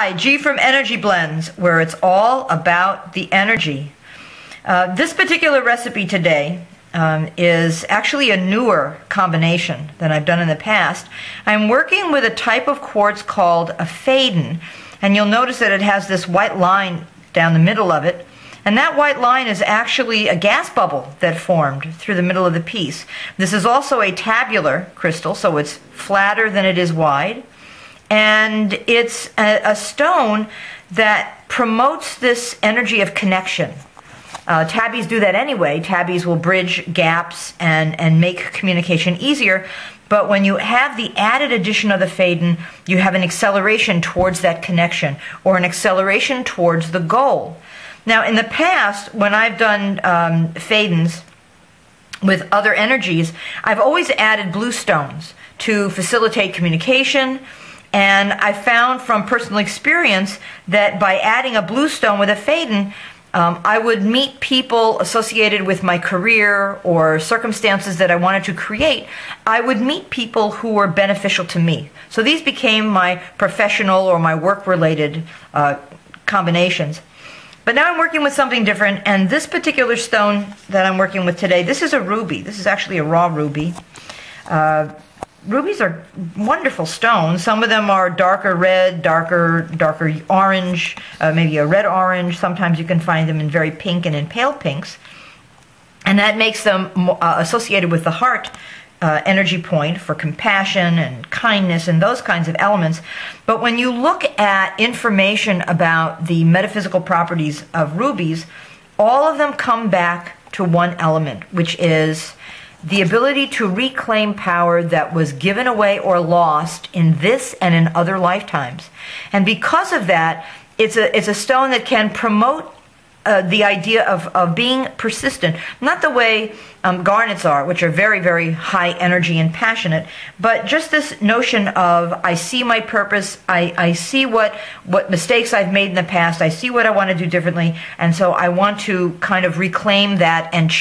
Hi, G from Energyblendz, where it's all about the energy. This particular recipe today is actually a newer combination than I've done in the past. I'm working with a type of quartz called a faden, and you'll notice that it has this white line down the middle of it. And that white line is actually a gas bubble that formed through the middle of the piece. This is also a tabular crystal, so it's flatter than it is wide. And it's a stone that promotes this energy of connection. Tabbies do that anyway. Tabbies will bridge gaps and make communication easier. But when you have the added addition of the faden, you have an acceleration towards that connection, or an acceleration towards the goal. Now, in the past, when I've done fadens with other energies, I've always added blue stones to facilitate communication. And I found from personal experience that by adding a blue stone with a faden, I would meet people associated with my career or circumstances that I wanted to create. I would meet people who were beneficial to me. So these became my professional or my work-related combinations. But now I'm working with something different, and this particular stone that I'm working with today, this is a ruby. This is actually a raw ruby. Rubies are wonderful stones. Some of them are darker red, darker orange, maybe a red-orange. Sometimes you can find them in very pink and in pale pinks. And that makes them associated with the heart energy point for compassion and kindness and those kinds of elements. But when you look at information about the metaphysical properties of rubies, all of them come back to one element, which is the ability to reclaim power that was given away or lost in this and in other lifetimes. And because of that, it's a stone that can promote the idea of being persistent, not the way garnets are, which are very, very high energy and passionate, but just this notion of I see my purpose, I see what mistakes I've made in the past, I see what I want to do differently, and so I want to kind of reclaim that and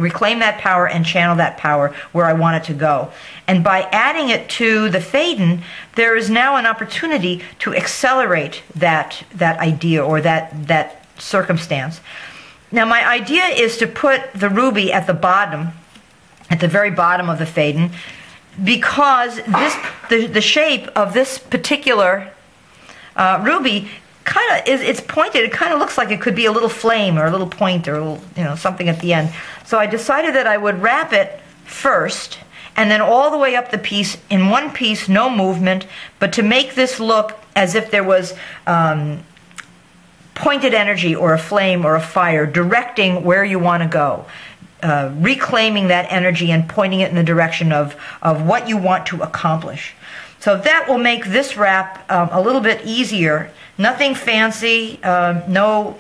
reclaim that power and channel that power where I want it to go. And by adding it to the faden, there is now an opportunity to accelerate that idea or that circumstance. Now, my idea is to put the ruby at the bottom, at the very bottom of the faden, because the shape of this particular ruby kind of it's pointed. It kind of looks like it could be a little flame or a little point or a little, something at the end. So I decided that I would wrap it first, and then all the way up the piece in one piece, no movement, but to make this look as if there was pointed energy or a flame or a fire directing where you want to go, reclaiming that energy and pointing it in the direction of what you want to accomplish. So that will make this wrap a little bit easier. Nothing fancy, no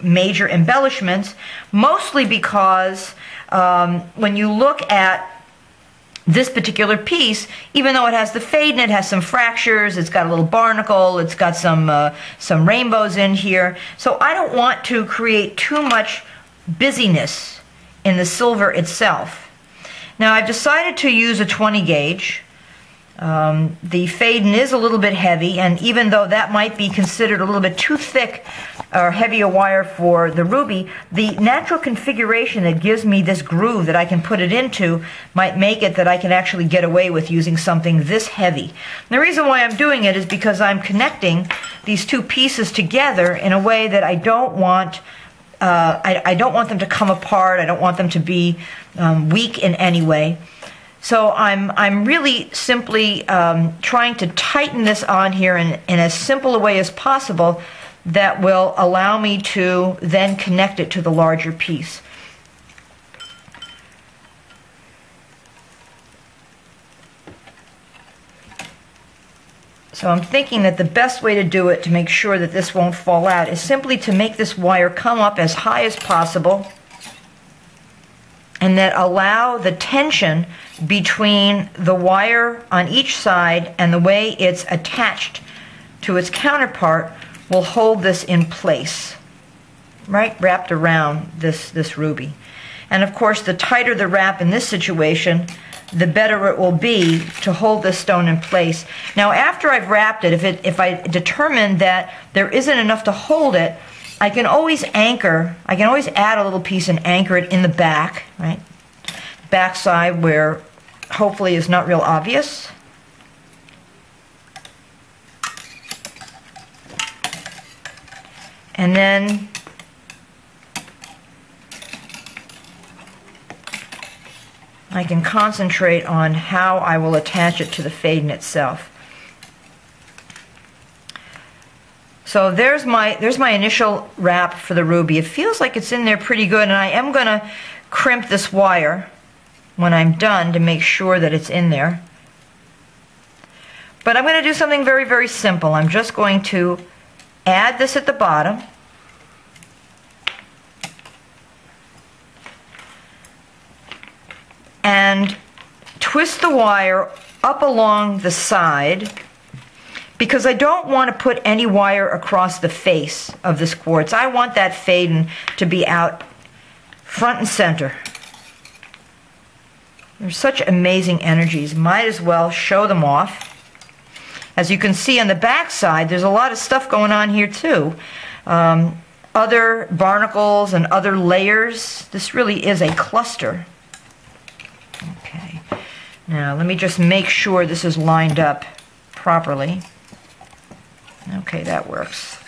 major embellishments, mostly because when you look at this particular piece, even though it has the faden, it has some fractures, it's got a little barnacle, it's got some rainbows in here. So I don't want to create too much busyness in the silver itself. Now I've decided to use a 20 gauge. The faden is a little bit heavy, and even though that might be considered a little bit too thick or heavy a wire for the ruby, the natural configuration that gives me this groove that I can put it into might make it that I can actually get away with using something this heavy. And the reason why I'm doing it is because I'm connecting these two pieces together in a way that I don't want I don't want them to come apart. I don't want them to be weak in any way. So I'm really simply trying to tighten this on here in as simple a way as possible that will allow me to then connect it to the larger piece. So I'm thinking that the best way to do it, to make sure that this won't fall out, is simply to make this wire come up as high as possible, and that allow the tension between the wire on each side and the way it's attached to its counterpart will hold this in place, right, wrapped around this ruby. And of course, the tighter the wrap in this situation, the better it will be to hold this stone in place. Now after I've wrapped it, if I determine that there isn't enough to hold it, I can always anchor, I can always add a little piece and anchor it in the back, right? Back side where hopefully is not real obvious. And then I can concentrate on how I will attach it to the faden itself. So there's my initial wrap for the ruby. It feels like it's in there pretty good, and I am going to crimp this wire when I'm done to make sure that it's in there. But I'm going to do something very, very simple. I'm just going to add this at the bottom. And twist the wire up along the side, because I don't want to put any wire across the face of this quartz. I want that faden to be out front and center. There's such amazing energies. Might as well show them off. As you can see on the back side, there's a lot of stuff going on here too. Other barnacles and other layers. This really is a cluster. Okay, now let me just make sure this is lined up properly. Okay, that works.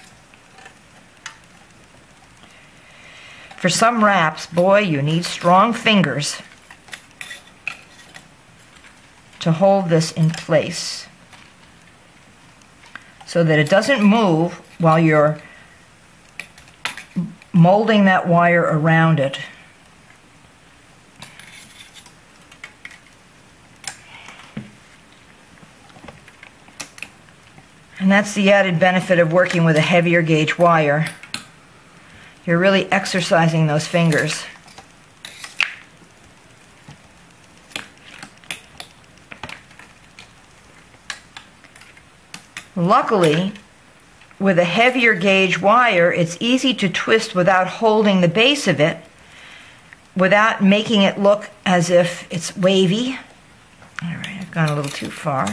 For some wraps, boy, you need strong fingers to hold this in place so that it doesn't move while you're molding that wire around it. And that's the added benefit of working with a heavier gauge wire. You're really exercising those fingers. Luckily, with a heavier gauge wire, it's easy to twist without holding the base of it, without making it look as if it's wavy. All right, I've gone a little too far.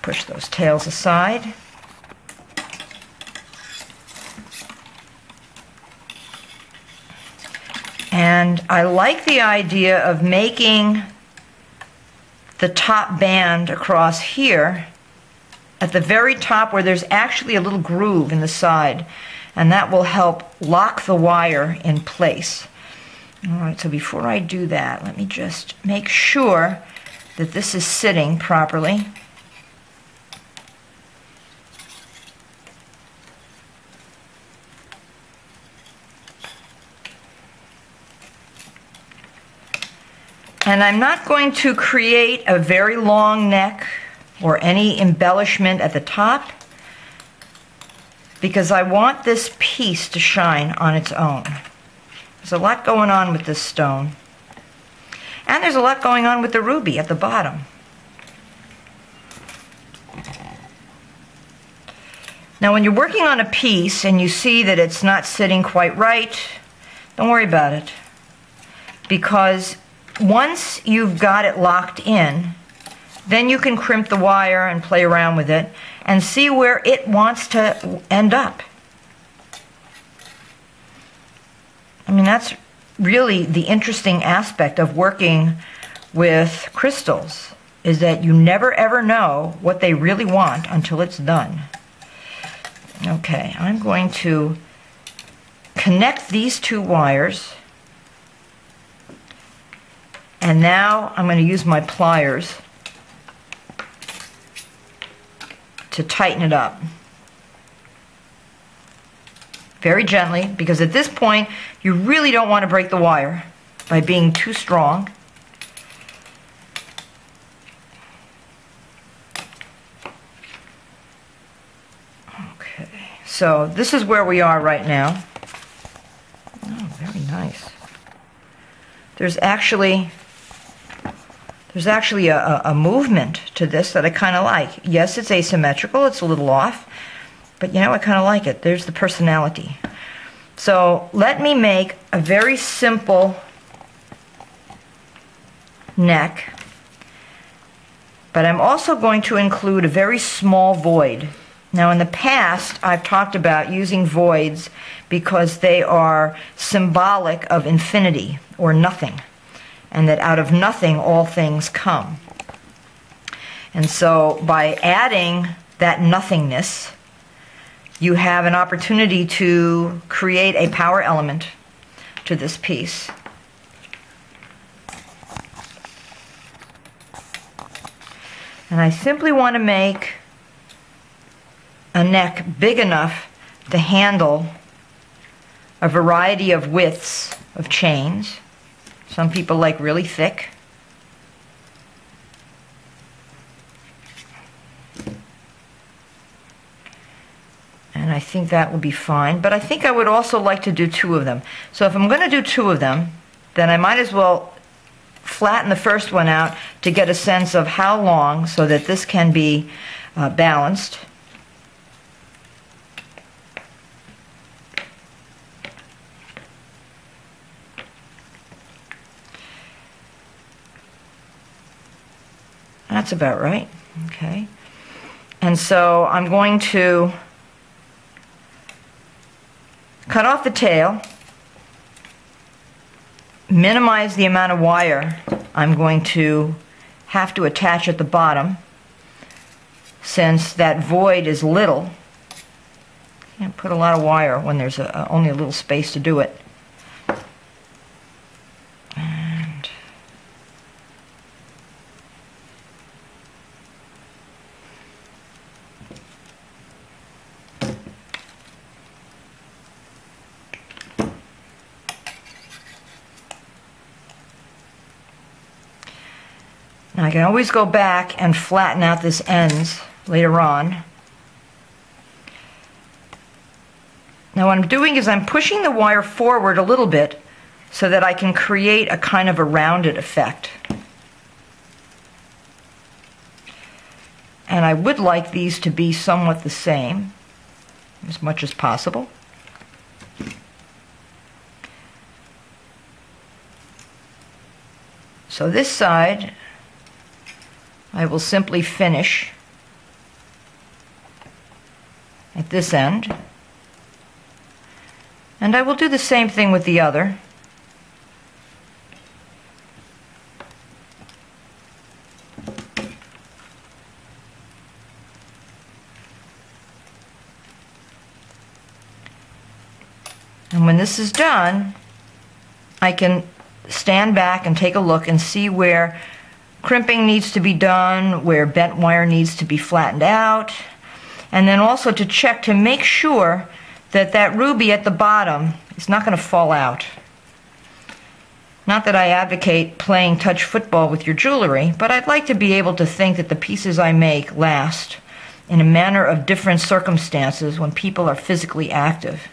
Push those tails aside. And I like the idea of making the top band across here at the very top where there's actually a little groove in the side, and that will help lock the wire in place. All right, so before I do that, let me just make sure that this is sitting properly. And I'm not going to create a very long neck or any embellishment at the top, because I want this piece to shine on its own. There's a lot going on with this stone. And there's a lot going on with the ruby at the bottom. Now when you're working on a piece and you see that it's not sitting quite right, don't worry about it, because once you've got it locked in, then you can crimp the wire and play around with it and see where it wants to end up. I mean, that's really the interesting aspect of working with crystals, is that you never ever know what they really want until it's done. Okay, I'm going to connect these two wires. And now I'm going to use my pliers to tighten it up. Very gently, because at this point you really don't want to break the wire by being too strong. Okay, so this is where we are right now. Oh, very nice. There's actually a movement to this that I kind of like. Yes, it's asymmetrical, it's a little off, but you know, I kind of like it. There's the personality. So let me make a very simple neck, but I'm also going to include a very small void. Now in the past I've talked about using voids because they are symbolic of infinity or nothing, and that out of nothing all things come. And so by adding that nothingness, you have an opportunity to create a power element to this piece. And I simply want to make a neck big enough to handle a variety of widths of chains. Some people like really thick. And I think that will be fine. But I think I would also like to do two of them. So if I'm going to do two of them, then I might as well flatten the first one out to get a sense of how long so that this can be balanced. That's about right. Okay. And so I'm going to cut off the tail, minimize the amount of wire I'm going to have to attach at the bottom, since that void is little. Can't put a lot of wire when there's only a little space to do it. And now I can always go back and flatten out this ends later on. Now what I'm doing is I'm pushing the wire forward a little bit so that I can create a kind of a rounded effect. And I would like these to be somewhat the same as much as possible. So this side I will simply finish at this end, and I will do the same thing with the other. And when this is done, I can stand back and take a look and see where crimping needs to be done, where bent wire needs to be flattened out, and then also to check to make sure that that ruby at the bottom is not going to fall out. Not that I advocate playing touch football with your jewelry, but I'd like to be able to think that the pieces I make last in a manner of different circumstances when people are physically active.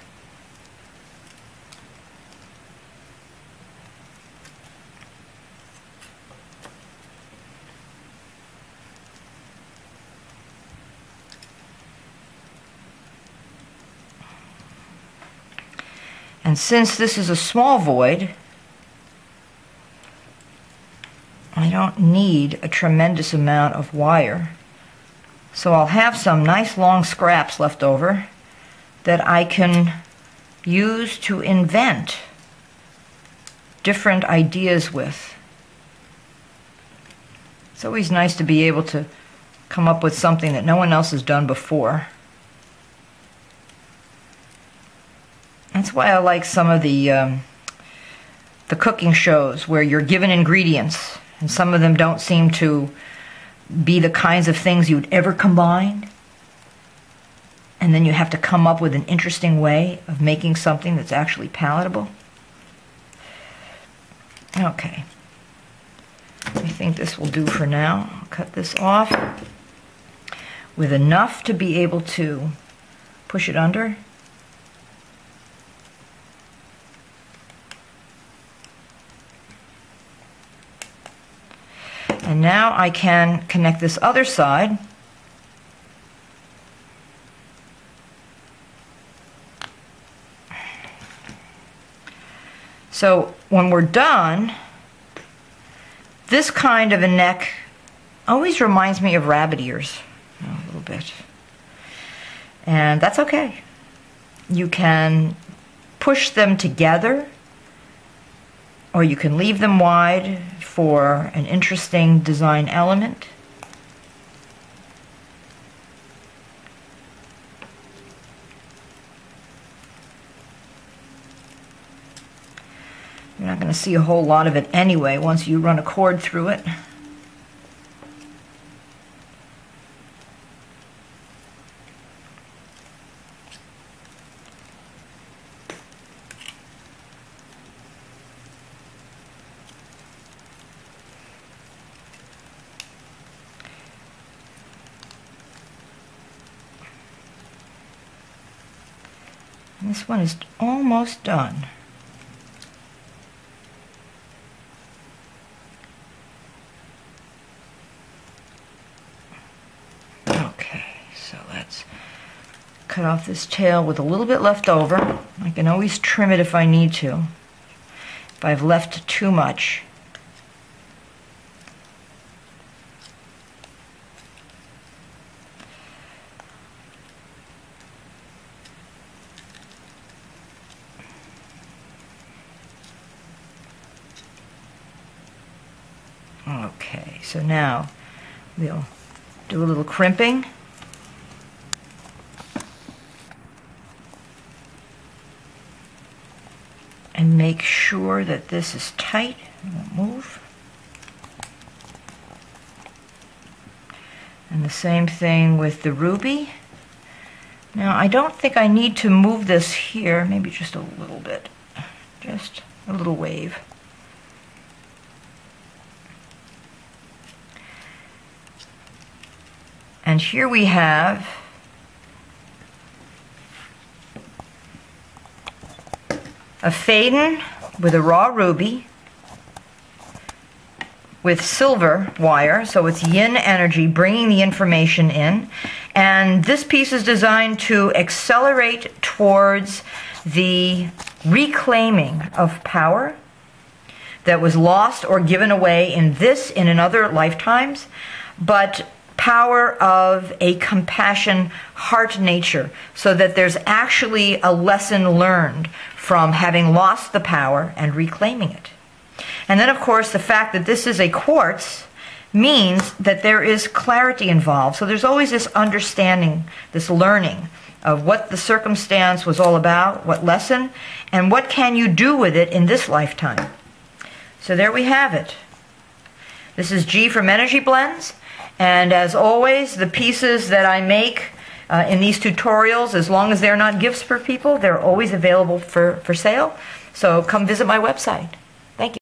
And since this is a small void, I don't need a tremendous amount of wire. So I'll have some nice long scraps left over that I can use to invent different ideas with. It's always nice to be able to come up with something that no one else has done before. That's why I like some of the cooking shows where you're given ingredients and some of them don't seem to be the kinds of things you'd ever combine, and then you have to come up with an interesting way of making something that's actually palatable. Okay, I think this will do for now. I'll cut this off with enough to be able to push it under. And now I can connect this other side. So when we're done, this kind of a neck always reminds me of rabbit ears, a little bit. And that's okay. You can push them together, or you can leave them wide for an interesting design element. You're not going to see a whole lot of it anyway once you run a cord through it. And this one is almost done. Okay, so let's cut off this tail with a little bit left over. I can always trim it if I need to, if I've left too much. Okay, so now we'll do a little crimping. And make sure that this is tight, it won't move. And the same thing with the ruby. Now I don't think I need to move this here, maybe just a little bit, just a little wave. And here we have a faden with a raw ruby with silver wire, so it's yin energy bringing the information in. And this piece is designed to accelerate towards the reclaiming of power that was lost or given away in this and in other lifetimes, but power of a compassion heart nature, so that there's actually a lesson learned from having lost the power and reclaiming it. And then of course the fact that this is a quartz means that there is clarity involved. So there's always this understanding, this learning of what the circumstance was all about, what lesson, and what can you do with it in this lifetime. So there we have it. This is G from Energyblendz. And as always, the pieces that I make in these tutorials, as long as they're not gifts for people, they're always available for sale. So come visit my website.